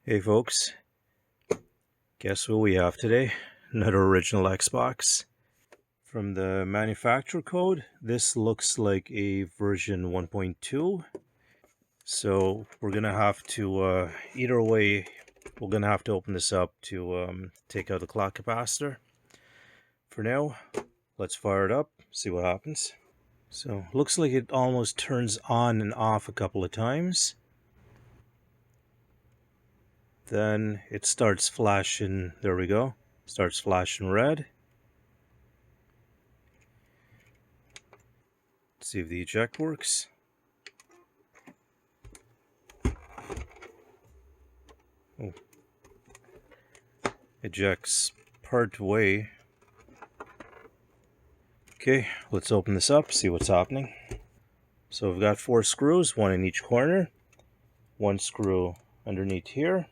Hey folks, guess what we have today? Another original Xbox. From the manufacturer code, this looks like a version 1.2. So we're gonna have to, either way, we're gonna have to open this up to take out the clock capacitor. For now, let's fire it up, see what happens. So looks like it almost turns on and off a couple of times. Then it starts flashing, there we go, starts flashing red. Let's see if the eject works. Oh. Ejects part way. Okay, let's open this up, see what's happening. So we've got 4 screws, one in each corner. One screw underneath here.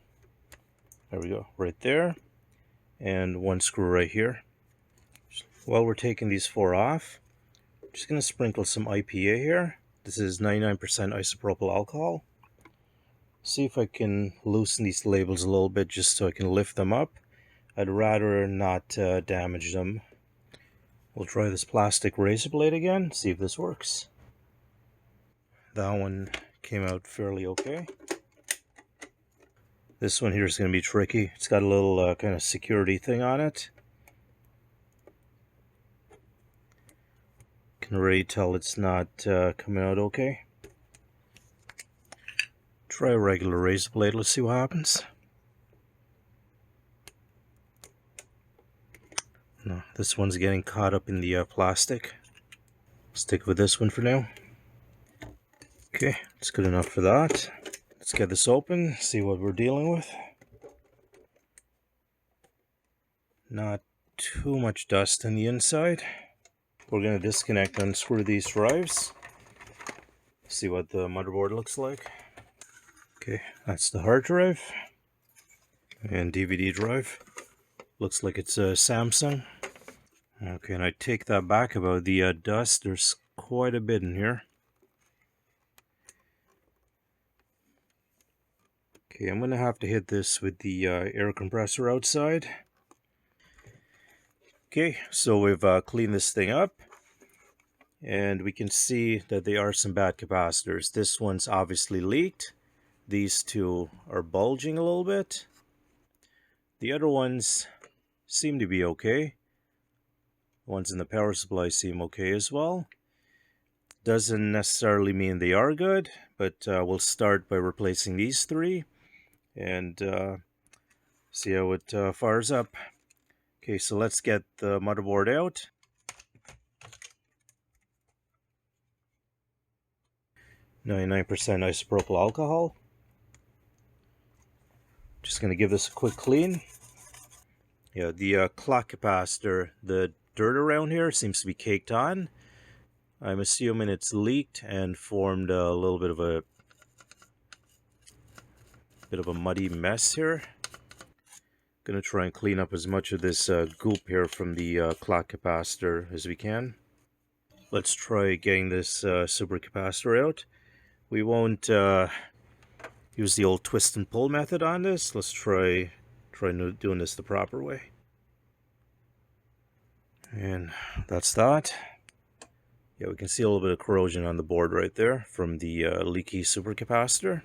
There we go, right there. And one screw right here. While we're taking these 4 off, I'm just going to sprinkle some IPA here. This is 99% isopropyl alcohol. See if I can loosen these labels a little bit just so I can lift them up. I'd rather not damage them. We'll try this plastic razor blade again, see if this works. That one came out fairly okay. This one here is going to be tricky. It's got a little kind of security thing on it. Can already tell it's not coming out okay. Try a regular razor blade, let's see what happens. No, this one's getting caught up in the plastic. Stick with this one for now. Okay, that's good enough for that. Let's get this open, see what we're dealing with. Not too much dust on the inside. We're going to disconnect and unscrew these drives. See what the motherboard looks like. Okay, that's the hard drive. And DVD drive. Looks like it's a Samsung. Okay, and I take that back about the dust. There's quite a bit in here. Okay, I'm going to have to hit this with the air compressor outside. Okay, so we've cleaned this thing up. And we can see that there are some bad capacitors. This one's obviously leaked. These two are bulging a little bit. The other ones seem to be okay. The ones in the power supply seem okay as well. Doesn't necessarily mean they are good, but we'll start by replacing these 3 and see how it fires up. Okay, so let's get the motherboard out. .99% isopropyl alcohol. Just going to give this a quick clean. Yeah, the clock capacitor, the dirt around here seems to be caked on. I'm assuming it's leaked and formed a little bit of a muddy mess here. Gonna try and clean up as much of this goop here from the clock capacitor as we can. Let's try getting this supercapacitor out. We won't use the old twist and pull method on this. Let's try doing this the proper way. And that's that. Yeah, we can see a little bit of corrosion on the board right there from the leaky supercapacitor.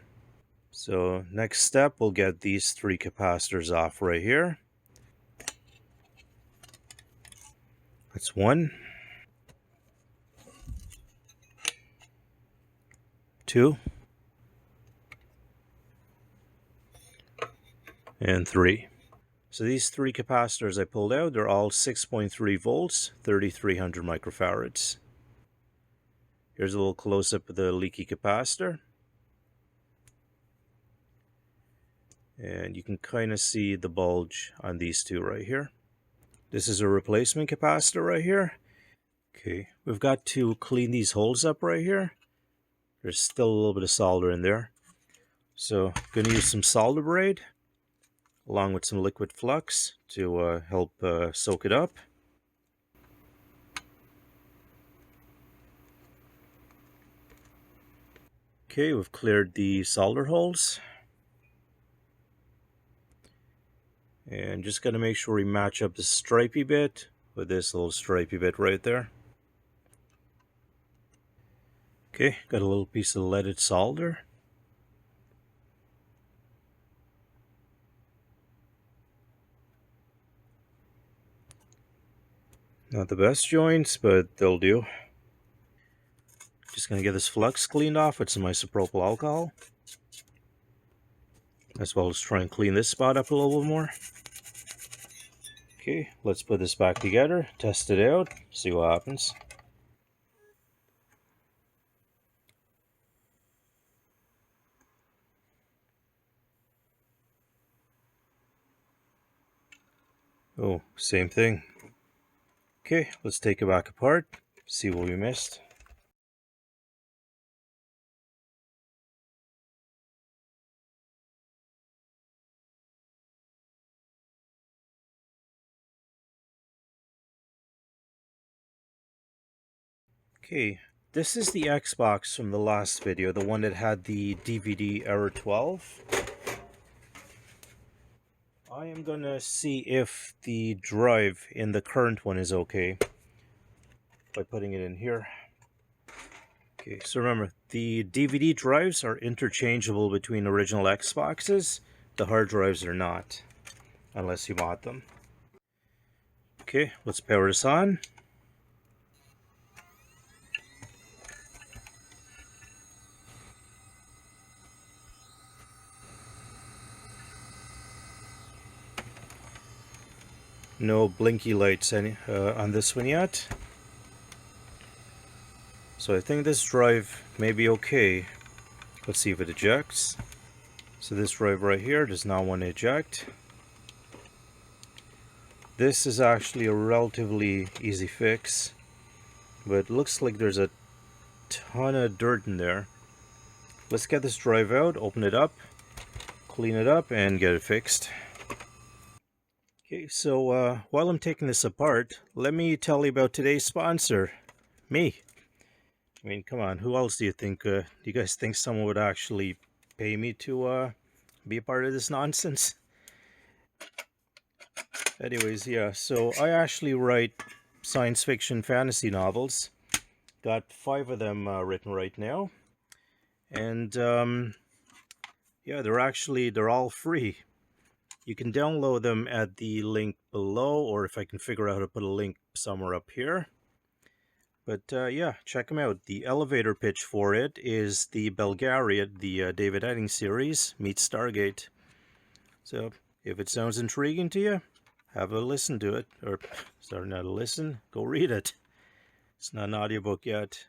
So next step, we'll get these 3 capacitors off right here. That's 1, 2, and 3. So these 3 capacitors I pulled out, they're all 6.3 volts, 3300 microfarads. Here's a little close-up of the leaky capacitor. And you can kind of see the bulge on these 2 right here. This is a replacement capacitor right here. Okay, we've got to clean these holes up right here. There's still a little bit of solder in there. So I'm going to use some solder braid along with some liquid flux to help soak it up. Okay, we've cleared the solder holes. And just got to make sure we match up the stripey bit with this little stripey bit right there. Okay, got a little piece of leaded solder. Not the best joints, but they'll do. Just gonna get this flux cleaned off with some isopropyl alcohol, as well as try and clean this spot up a little bit more. Okay, let's put this back together, test it out, see what happens. Oh, same thing. Okay, let's take it back apart, see what we missed. Okay, this is the Xbox from the last video, the one that had the DVD error 12. I am gonna see if the drive in the current one is okay by putting it in here. Okay, so remember, the DVD drives are interchangeable between original Xboxes. The hard drives are not, unless you mod them. Okay, let's power this on. No blinky lights on this one yet. So I think this drive may be okay. Let's see if it ejects. So this drive right here does not want to eject. This is actually a relatively easy fix, but it looks like there's a ton of dirt in there. Let's get this drive out, open it up, clean it up, and get it fixed. Okay, so while I'm taking this apart, let me tell you about today's sponsor, me. I mean, come on, who else do you think, do you guys think someone would actually pay me to be a part of this nonsense? Anyways, yeah, so I actually write science fiction fantasy novels. Got 5 of them written right now. And yeah, they're all free. You can download them at the link below, or if I can figure out how to put a link somewhere up here. But yeah, check them out. The elevator pitch for it is the Belgariad, the David Edding series, meets Stargate. So if it sounds intriguing to you, have a listen to it. Or, sorry, not a listen, go read it. It's not an audiobook yet.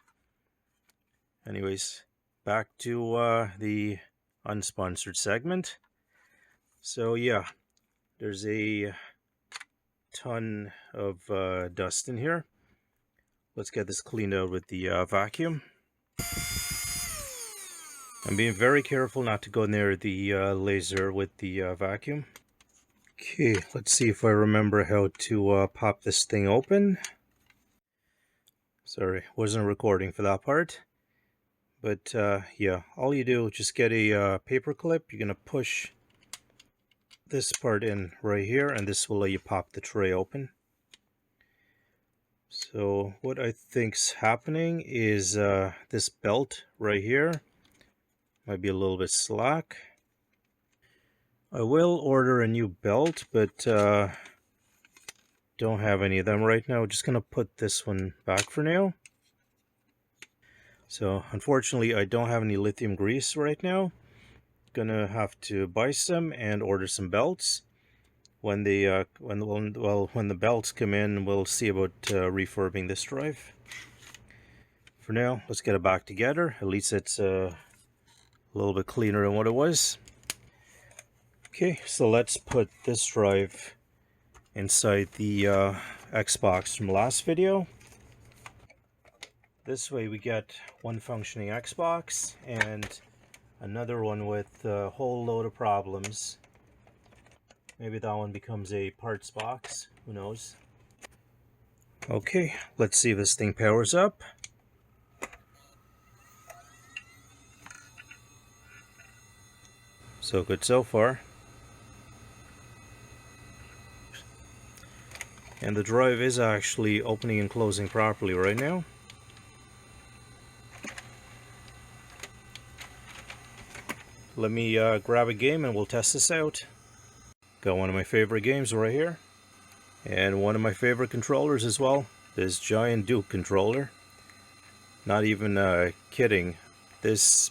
Anyways, back to the unsponsored segment. So yeah, there's a ton of dust in here. Let's get this cleaned out with the vacuum. I'm being very careful not to go near the laser with the vacuum. Okay, let's see if I remember how to pop this thing open. Sorry, wasn't recording for that part. But yeah, all you do is just get a paper clip. You're going to push this part in right here, and this will let you pop the tray open. So what I think's happening is this belt right here might be a little bit slack. I will order a new belt, but don't have any of them right now. Just gonna put this one back for now. So unfortunately, I don't have any lithium grease right now. Gonna have to buy some and order some belts. When the when the belts come in, we'll see about refurbing this drive. For now, let's get it back together. At least it's a little bit cleaner than what it was. Okay, so let's put this drive inside the Xbox from last video. This way we get one functioning Xbox and another one with a whole load of problems. Maybe that one becomes a parts box, who knows. Okay, let's see if this thing powers up. So good so far. And the drive is actually opening and closing properly right now. Let me grab a game and we'll test this out. Got one of my favorite games right here. And one of my favorite controllers as well. This giant Duke controller. Not even kidding. This,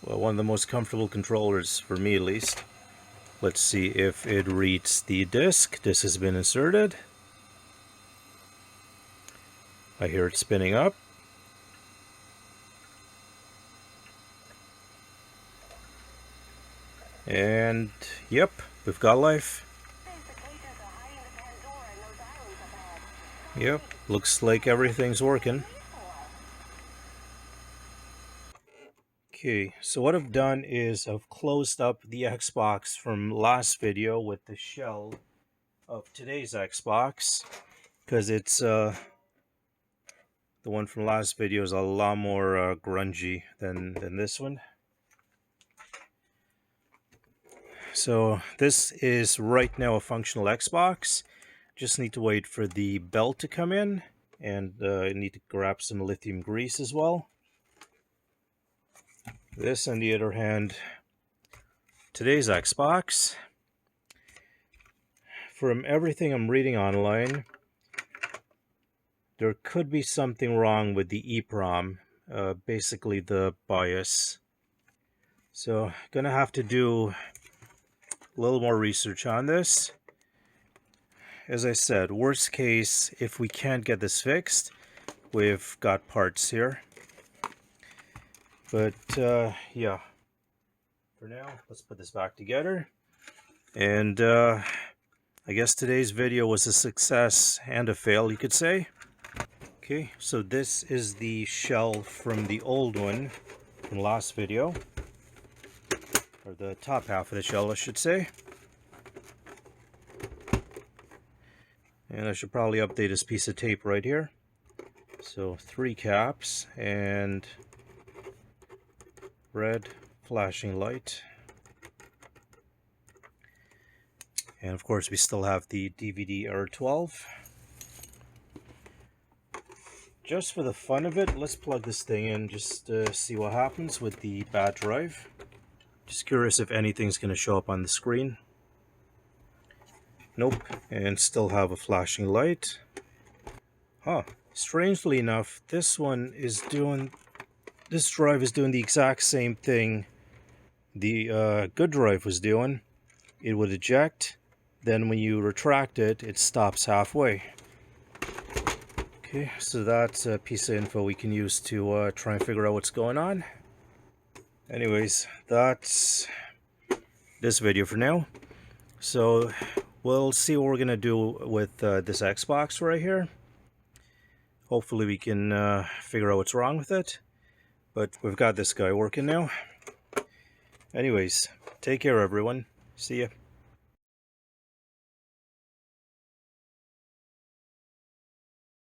well, one of the most comfortable controllers for me at least. Let's see if it reads the disc. This has been inserted. I hear it spinning up. And yep, we've got life. Yep, looks like everything's working. Okay, so what I've done is I've closed up the Xbox from last video with the shell of today's Xbox, because it's the one from last video is a lot more grungy than this one. So this is right now a functional Xbox. Just need to wait for the belt to come in, and I need to grab some lithium grease as well. This, on the other hand, today's Xbox. From everything I'm reading online, there could be something wrong with the EEPROM, basically the BIOS. So, gonna have to do a little more research on this. As I said, worst case, if we can't get this fixed, we've got parts here. But yeah, for now, let's put this back together. And I guess today's video was a success and a fail, you could say. Okay, so this is the shell from the old one from last video. Or the top half of the shell, I should say. And I should probably update this piece of tape right here. So 3 caps and red flashing light. And of course we still have the DVD R12. Just for the fun of it, let's plug this thing in just to see what happens with the bad drive. Just curious if anything's going to show up on the screen. Nope, and still have a flashing light. Huh, strangely enough, this drive is doing the exact same thing the good drive was doing. It would eject, then when you retract it, it stops halfway. Okay, so that's a piece of info we can use to try and figure out what's going on. Anyways, that's this video for now. So we'll see what we're gonna do with this Xbox right here. Hopefully we can figure out what's wrong with it. But we've got this guy working now. Anyways, take care everyone. See ya.